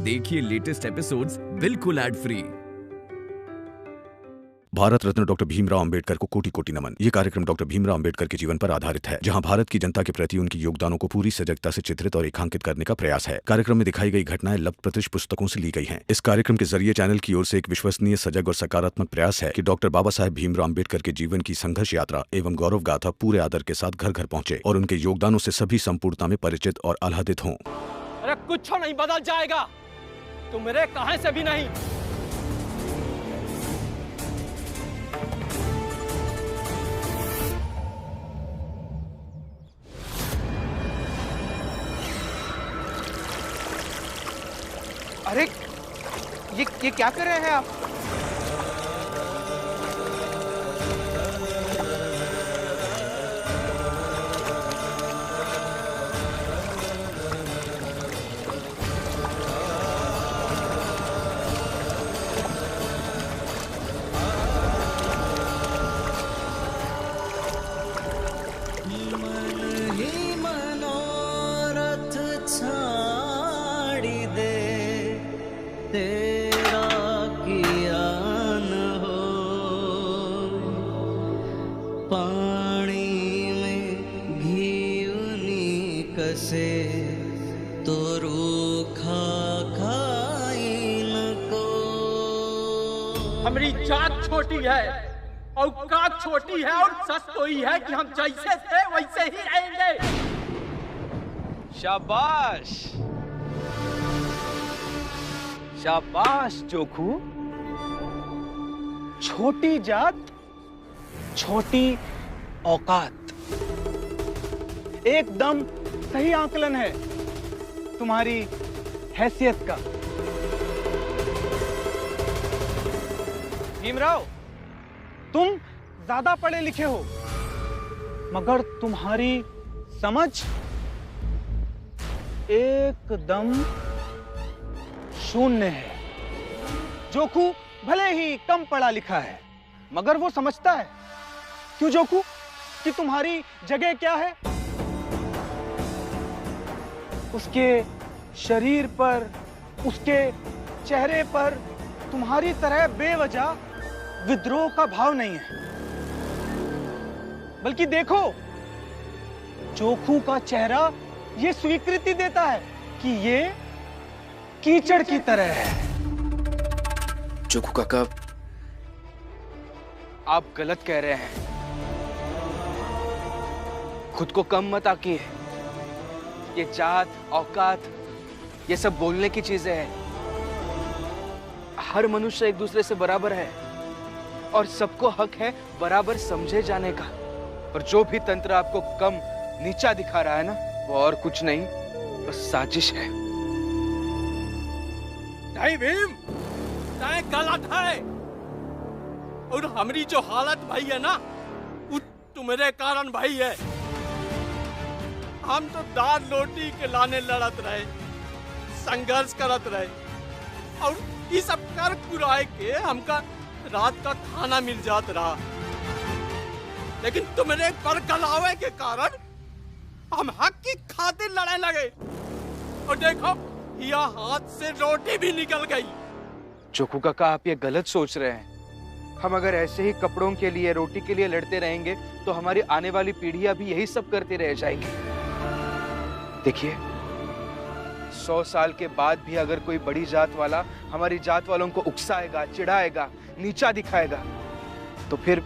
देखिए latest episodes बिल्कुल ad free. Bharat Ratna doctor Bhimrao Ambedkar को कोटि कोटि नमन। ये कार्यक्रम डॉक्टर भीमराव अंबेडकर के जीवन पर आधारित है, जहां भारत की जनता के प्रति उनके योगदानों को पूरी सजगता से चित्रित और रेखांकित करने का प्रयास है। कार्यक्रम में दिखाई गई घटनाएं लब्ध प्रतिष्ठ पुस्तकों से ली गई हैं। इस कार्यक्रम के जरिए चैनल की ओर से एक विश्वसनीय, सजग और सकारात्मक प्रयास है कि डॉक्टर बाबा साहेब भीमराव अंबेडकर के जीवन की संघर्ष यात्रा एवं गौरव गाथा पूरे आदर के साथ घर घर पहुंचे और उनके योगदानों से सभी संपूर्णता में परिचित और आह्लादित हों। अरे कुछ नहीं बदल जाएगा, तुम मेरे कहां से भी नहीं। अरे ये क्या कर रहे हैं आप? तो रूखा खाइन को। हमारी जात छोटी है, औकात छोटी है और सच तो ही है कि हम जैसे थे वैसे ही रहेंगे। शाबाश शाबाश जोखू। छोटी जात, छोटी औकात, एकदम सही आकलन है तुम्हारी हैसियत का। भीमराव, तुम ज्यादा पढ़े लिखे हो, मगर तुम्हारी समझ एकदम शून्य है। जोखू भले ही कम पढ़ा लिखा है, मगर वो समझता है। क्यों जोखू, कि तुम्हारी जगह क्या है? उसके शरीर पर, उसके चेहरे पर तुम्हारी तरह बेवजह विद्रोह का भाव नहीं है। बल्कि देखो, जोखू का चेहरा ये स्वीकृति देता है कि ये कीचड़ की तरह है। जोखू काका, आप गलत कह रहे हैं। खुद को कम मत आकिए। ये जात, औकात, ये सब बोलने की चीजें हैं। हर मनुष्य एक दूसरे से बराबर है और सबको हक है बराबर समझे जाने का। और जो भी तंत्र आपको कम, नीचा दिखा रहा है ना, वो और कुछ नहीं, बस साजिश है। नहीं भीम, नहीं गलत है। और हमारी जो हालत भाई है ना, वो तुम्हारे कारण भाई है। हम तो दाल रोटी के लाने लड़त रहे, संघर्ष करत रहे, और ये सब कर कुराए के हमका रात का खाना मिल जात रहा। लेकिन तुम्हारे पर गलावे के कारण हम हक की खातिर लड़ने लगे, और देखो यह हाथ से रोटी भी निकल गई। जोखू काका, आप ये गलत सोच रहे हैं। हम अगर ऐसे ही कपड़ों के लिए, रोटी के लिए लड़ते रहेंगे तो हमारी आने वाली पीढ़ियां भी यही सब करती रह जाएगी। देखिए, 100 साल के बाद भी अगर कोई बड़ी जात वाला हमारी जात वालों को उकसाएगा, चिढ़ाएगा, नीचा दिखाएगा, तो फिर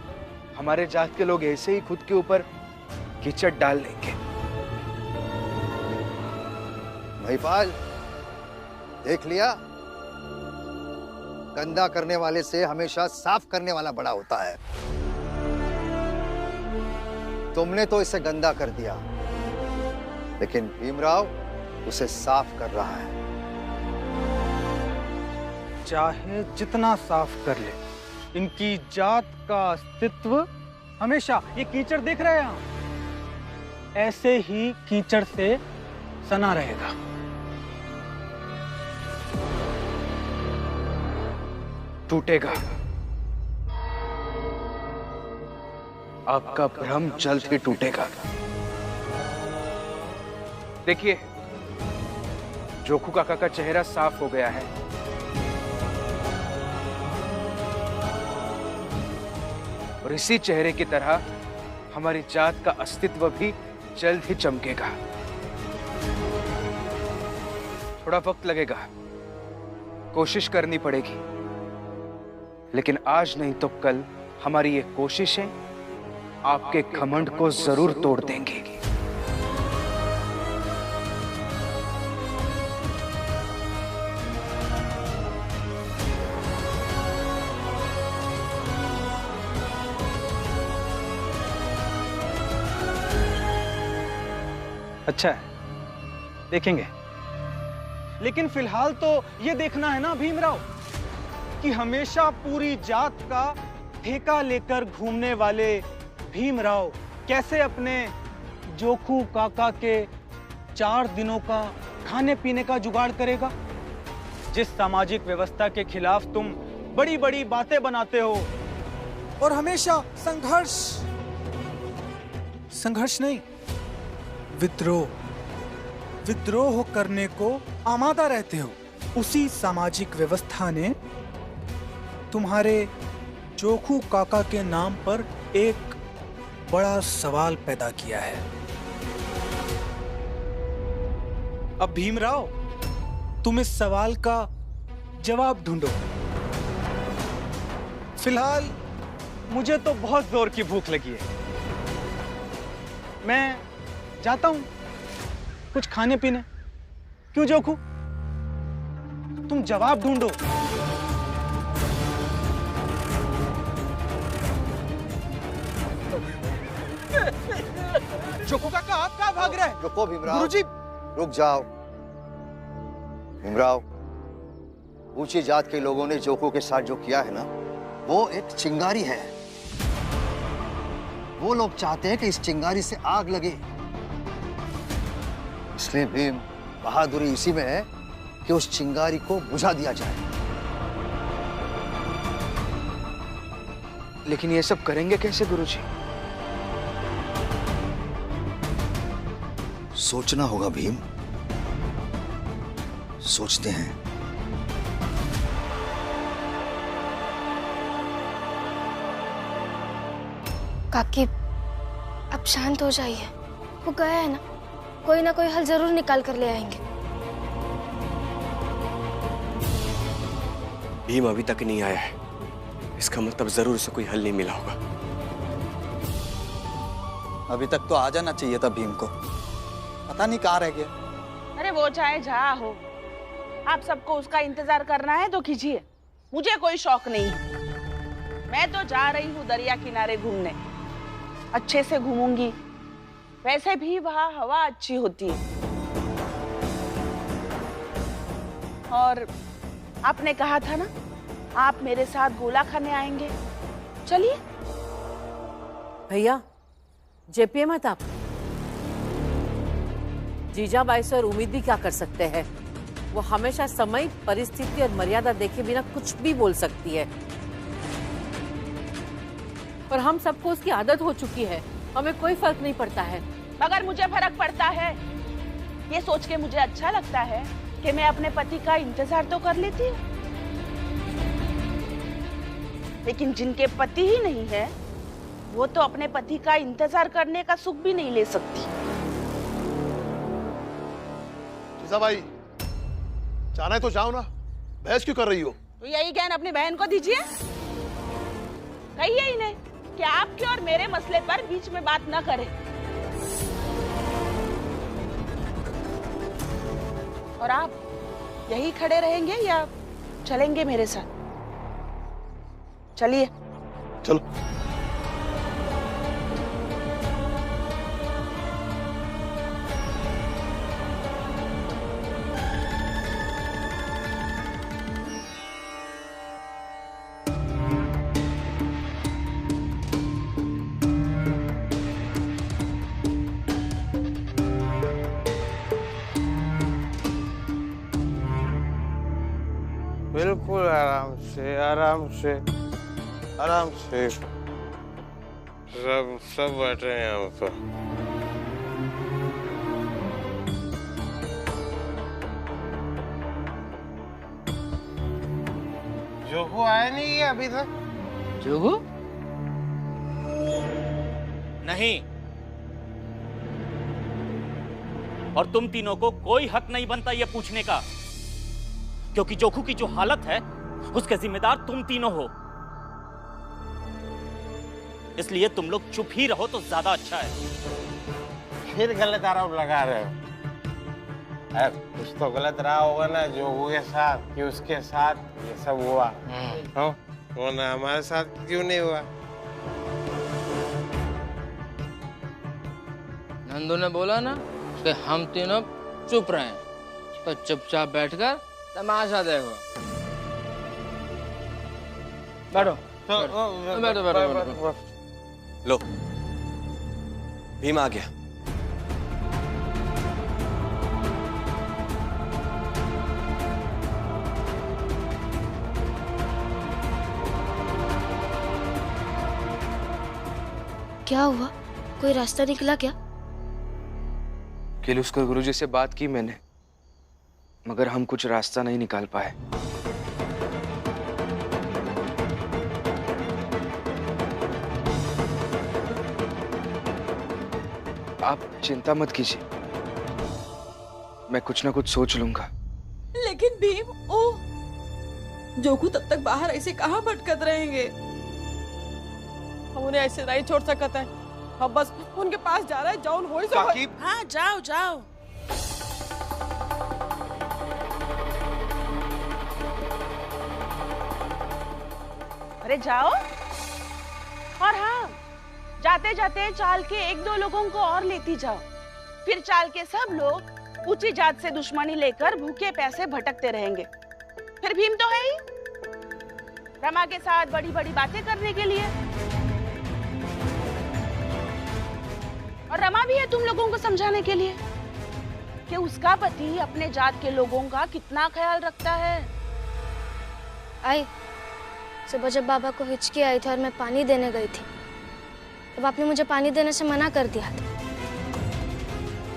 हमारे जात के लोग ऐसे ही खुद के ऊपर कीचड़ डाल लेंगे। महिपाल, देख लिया, गंदा करने वाले से हमेशा साफ करने वाला बड़ा होता है। तुमने तो इसे गंदा कर दिया, लेकिन भीमराव उसे साफ कर रहा है। चाहे जितना साफ कर ले, इनकी जात का अस्तित्व हमेशा, ये कीचड़ देख रहे हैं हम, ऐसे ही कीचड़ से सना रहेगा। टूटेगा। आपका भ्रम जल्द ही टूटेगा। देखिए, जोखू काका का चेहरा साफ हो गया है। और इसी चेहरे की तरह हमारी जात का अस्तित्व भी जल्द ही चमकेगा। थोड़ा वक्त लगेगा, कोशिश करनी पड़ेगी, लेकिन आज नहीं तो कल हमारी ये कोशिशें आपके घमंड को जरूर तोड़ देंगी। अच्छा है, देखेंगे। लेकिन फिलहाल तो ये देखना है ना भीमराव कि हमेशा पूरी जात का ठेका लेकर घूमने वाले भीमराव कैसे अपने जोखू काका के 4 दिनों का खाने पीने का जुगाड़ करेगा। जिस सामाजिक व्यवस्था के खिलाफ तुम बड़ी बड़ी बातें बनाते हो और हमेशा संघर्ष नहीं, विद्रोह करने को आमादा रहते हो, उसी सामाजिक व्यवस्था ने तुम्हारे जोखू काका के नाम पर एक बड़ा सवाल पैदा किया है। अब भीमराव, तुम इस सवाल का जवाब ढूंढो। फिलहाल मुझे तो बहुत जोर की भूख लगी है, मैं जाता हूं कुछ खाने पीने। क्यों जोखू, तुम जवाब ढूंढो। जोखू काका, आप कहाँ भाग रहे हैं? रुको भीमराव, गुरुजी, रुक जाओ। भीमराव, ऊंची जात के लोगों ने जोखू के साथ जो किया है ना, वो एक चिंगारी है। वो लोग चाहते हैं कि इस चिंगारी से आग लगे। इसलिए भीम, बहादुरी इसी में है कि उस चिंगारी को बुझा दिया जाए। लेकिन ये सब करेंगे कैसे गुरुजी? सोचना होगा भीम, सोचते हैं। काकी, अब शांत हो जाइए। वो गया है ना, कोई ना कोई हल जरूर निकाल कर ले आएंगे। भीम अभी तक नहीं आया है, इसका मतलब जरूर उसे कोई हल नहीं मिला होगा। अभी तक तो आ जाना चाहिए था भीम को, पता नहीं कहाँ रह गया। अरे वो चाहे जहाँ हो, आप सबको उसका इंतजार करना है तो कीजिए, मुझे कोई शौक नहीं है। मैं तो जा रही हूँ दरिया किनारे घूमने, अच्छे से घूमूंगी। वैसे भी वहाँ हवा अच्छी होती है। और आपने कहा था ना, आप मेरे साथ गोला खाने आएंगे, चलिए। भैया, जेपिए मत आप। जीजाबाई से और उम्मीद भी क्या कर सकते हैं? वो हमेशा समय, परिस्थिति और मर्यादा देखे बिना कुछ भी बोल सकती है। पर हम सबको उसकी आदत हो चुकी है, हमें कोई फर्क नहीं पड़ता है। मगर मुझे फर्क पड़ता है। ये सोच के मुझे अच्छा लगता है कि मैं अपने पति का इंतजार तो कर लेती हूँ, लेकिन जिनके पति ही नहीं है, वो तो अपने पति का इंतजार करने का सुख भी नहीं ले सकती। जीजाबाई, जाना है तो जाओ ना, बहस क्यों कर रही हो? तो यही ज्ञान अपनी बहन को दीजिए। कहिए इन्हें कि आपके और मेरे मसले पर बीच में बात न करें। और आप यही खड़े रहेंगे या चलेंगे मेरे साथ? चलिए। चलो। बिल्कुल आराम से, आराम से, आराम से। सब बैठे हैं यहाँ पर। जोगू आया नहीं है अभी तक? जोगू? नहीं। और तुम तीनों को कोई हक नहीं बनता ये पूछने का, क्योंकि जोगू की जो हालत है उसके जिम्मेदार तुम तीनों हो। इसलिए तुम लोग चुप ही रहो तो ज्यादा अच्छा है। फिर गलत आरोप लगा रहे हो। कुछ तो गलत रहा होगा ना जोगू के साथ, कि उसके साथ ये सब हुआ हो, वरना हमारे साथ क्यों नहीं हुआ? नंदू ने बोला ना कि हम तीनों चुप रहें, तो चुपचाप बैठकर तमाशा देखो। बैठो बैठो बैठो। लो, भीम आ गया। क्या हुआ? कोई रास्ता निकला क्या? किर्लोस्कर गुरुजी से बात की मैंने, मगर हम कुछ रास्ता नहीं निकाल पाए। आप चिंता मत कीजिए, मैं कुछ ना कुछ सोच लूंगा। लेकिन भीम, ओ जोगू तब तक बाहर ऐसे कहाँ भटकत रहेंगे? हम उन्हें ऐसे नहीं छोड़ सकते हैं। हम बस उनके पास जा रहे हैं। जाओ हो ही सब। हाँ जाओ जाओ। अरे जाओ। और हाँ, जाते जाते चाल के एक दो लोगों को और लेती जाओ। फिर चाल के सब लोग ऊंची जात से दुश्मनी लेकर भूखे प्यासे भटकते रहेंगे। फिर भीम तो है ही रमा के साथ बड़ी बड़ी बातें करने के लिए, और रमा भी है तुम लोगों को समझाने के लिए कि उसका पति अपने जात के लोगों का कितना ख्याल रखता है। आई सुबह जब बाबा को हिचकी आई थी और मैं पानी देने गई थी, तब आपने मुझे पानी देने से मना कर दिया था।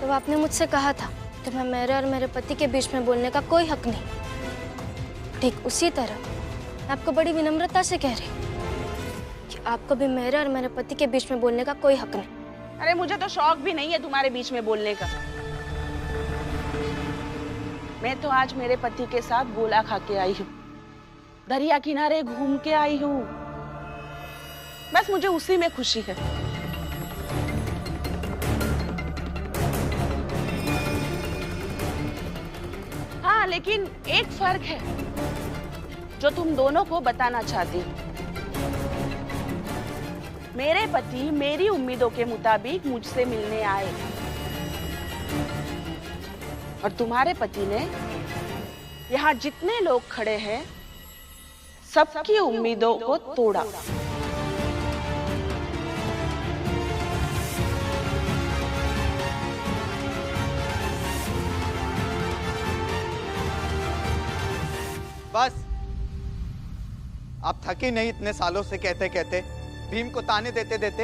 तब आपने मुझसे कहा था कि मैं मेरे और मेरे पति के बीच में बोलने का कोई हक नहीं। ठीक उसी तरह मैं आपको बड़ी विनम्रता से कह रही कि आपको भी मेरे और मेरे पति के बीच में बोलने का कोई हक नहीं। अरे मुझे तो शौक भी नहीं है तुम्हारे बीच में बोलने का। मैं तो आज मेरे पति के साथ गोला खा के आई हूँ, दरिया किनारे घूम के आई हूँ। बस मुझे उसी में खुशी है। हाँ, लेकिन एक फर्क है जो तुम दोनों को बताना चाहती हूँ। मेरे पति मेरी उम्मीदों के मुताबिक मुझसे मिलने आए, और तुम्हारे पति ने यहाँ जितने लोग खड़े हैं सबकी उम्मीदों को तोड़ा। बस, आप थकी नहीं इतने सालों से कहते कहते, भीम को ताने देते देते?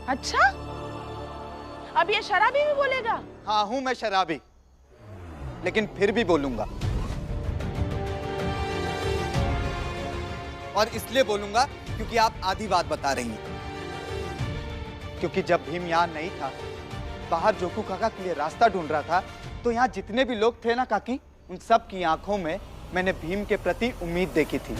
अच्छा, अब ये शराबी भी बोलेगा? हाँ, हूं मैं शराबी, लेकिन फिर भी बोलूंगा। और इसलिए बोलूंगा क्योंकि आप आधी बात बता रही हैं। क्योंकि जब भीम यहाँ नहीं था, बाहर जोगू काका के लिए रास्ता ढूंढ रहा था, तो यहाँ जितने भी लोग थे ना काकी, उन सब की आंखों में मैंने भीम के प्रति उम्मीद देखी थी।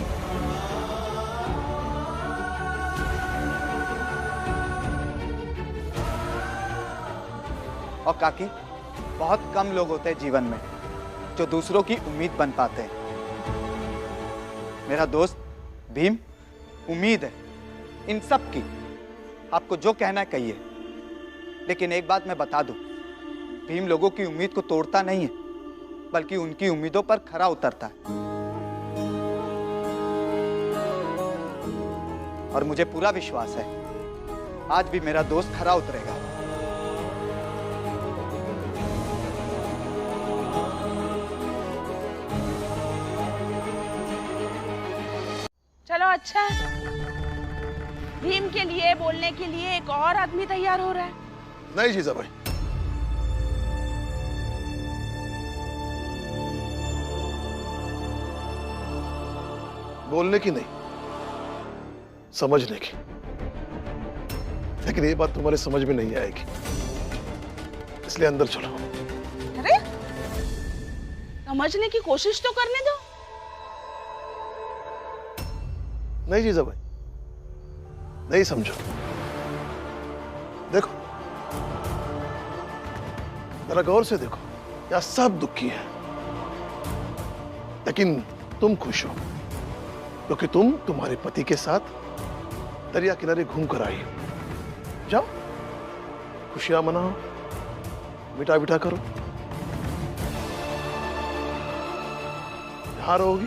और काकी, बहुत कम लोग होते हैं जीवन में जो दूसरों की उम्मीद बन पाते हैं। मेरा दोस्त भीम उम्मीद है इन सब की। आपको जो कहना है कहिए, लेकिन एक बात मैं बता दूं, भीम लोगों की उम्मीद को तोड़ता नहीं है, बल्कि उनकी उम्मीदों पर खरा उतरता है। और मुझे पूरा विश्वास है आज भी मेरा दोस्त खरा उतरेगा। चलो अच्छा, भीम के लिए बोलने के लिए एक और आदमी तैयार हो रहा है। नहीं जीजा भाई, बोलने की नहीं, समझने की। लेकिन ये बात तुम्हारे समझ में नहीं आएगी, इसलिए अंदर चलो। अरे समझने की कोशिश तो करने दो। नहीं जीजा भाई, नहीं समझो। देखो, जरा गौर से देखो, यहाँ सब दुखी है, लेकिन तुम खुश हो क्योंकि तुम तुम्हारे पति के साथ दरिया किनारे घूम कर आई हो। जाओ, खुशियां मनाओ, मिठा बिठा करो। यहां रहोगी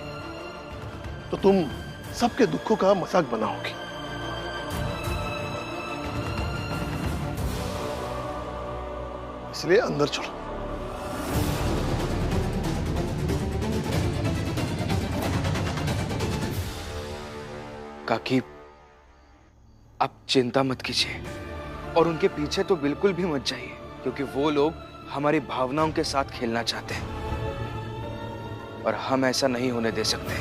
तो तुम सबके दुखों का मजाक बनाओगी। इसलिए अंदर चलो। काकी, आप चिंता मत कीजिए और उनके पीछे तो बिल्कुल भी मत जाइए, क्योंकि वो लोग हमारी भावनाओं के साथ खेलना चाहते हैं और हम ऐसा नहीं होने दे सकते।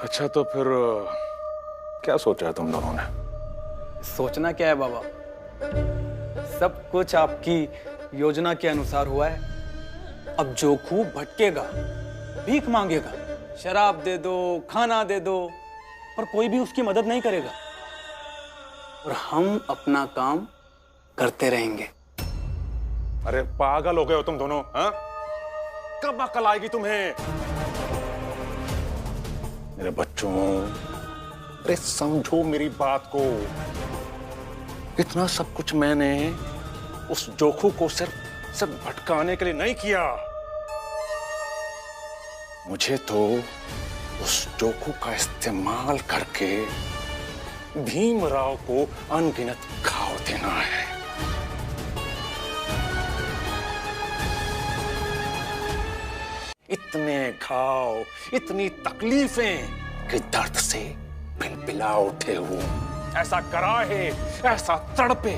अच्छा, तो फिर क्या सोचा है तुम दोनों ने? सोचना क्या है बाबा, सब कुछ आपकी योजना के अनुसार हुआ है। अब जोखू भटकेगा, भीख मांगेगा, शराब दे दो, खाना दे दो, पर कोई भी उसकी मदद नहीं करेगा और हम अपना काम करते रहेंगे। अरे पागल हो गए हो तुम दोनों, हाँ? कब अकल आएगी तुम्हें? मेरे बच्चों, अरे समझो मेरी बात को। इतना सब कुछ मैंने उस जोखू को सिर्फ भटकाने के लिए नहीं किया। मुझे तो उस जोखू का इस्तेमाल करके भीमराव को अनगिनत घाव देना है। इतने घाव, इतनी तकलीफें कि दर्द से पिलपिला उठे हूं। ऐसा कराहे, ऐसा तड़पे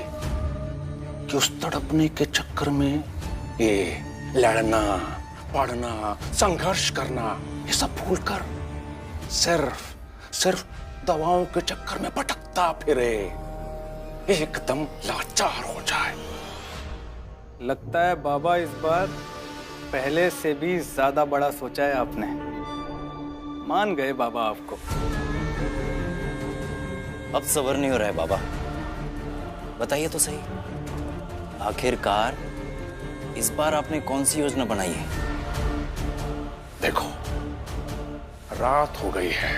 कि उस तड़पने के चक्कर में ये लड़ना, पढ़ना, संघर्ष करना, ये सब भूलकर सिर्फ दवाओं के चक्कर में भटकता फिरे, एकदम लाचार हो जाए। लगता है बाबा इस बार पहले से भी ज्यादा बड़ा सोचा है आपने। मान गए बाबा आपको। अब सब्र नहीं हो रहा है बाबा, बताइए तो सही, आखिरकार इस बार आपने कौन सी योजना बनाई है? देखो, रात हो गई है,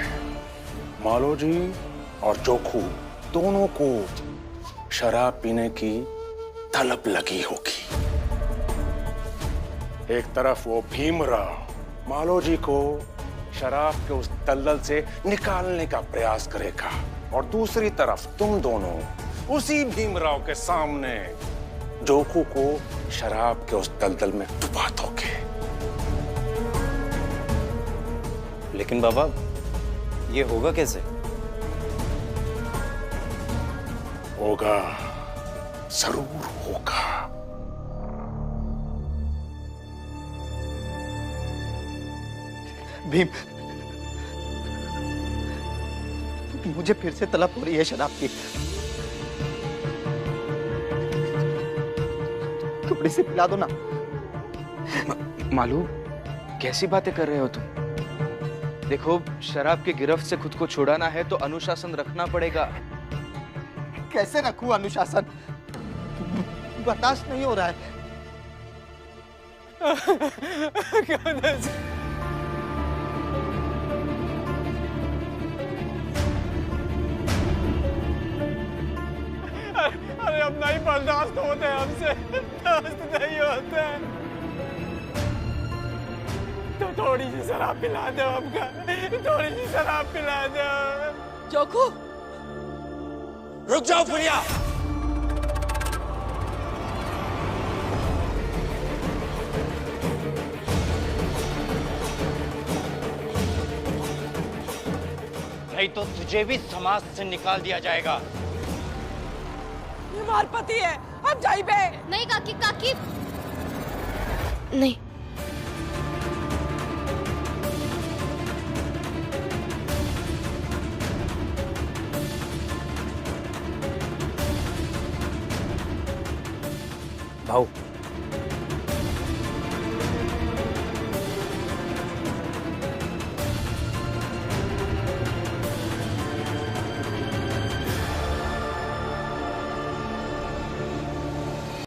मालो जी और जोखू दोनों को शराब पीने की तलब लगी होगी। एक तरफ वो भीमराव मालो जी को शराब के उस दलदल से निकालने का प्रयास करेगा और दूसरी तरफ तुम दोनों उसी भीमराव के सामने जोखू को शराब के उस दलदल में डुबा दोगे। लेकिन बाबा, ये होगा कैसे? होगा, जरूर होगा। भीम, मुझे फिर से तलब हो रही है शराब की। थोड़ी सी पिला दो ना। मालू, कैसी बातें कर रहे हो तुम? देखो, शराब की गिरफ्त से खुद को छुड़ाना है तो अनुशासन रखना पड़ेगा। कैसे रखूं अनुशासन? बर्दाश्त नहीं हो रहा है। अरे अब नहीं बर्दाश्त होते हमसे, बर्दाश्त नहीं होते। तो थोड़ी सी शराब पिला दो हमका, थोड़ी सी शराब पिला दो। जोखू, रुक जाओ फुलिया। नहीं तो तुझे भी समाज से निकाल दिया जाएगा। ये हमार पति है, हम जाइबे। नहीं काकी, काकी नहीं। भाऊ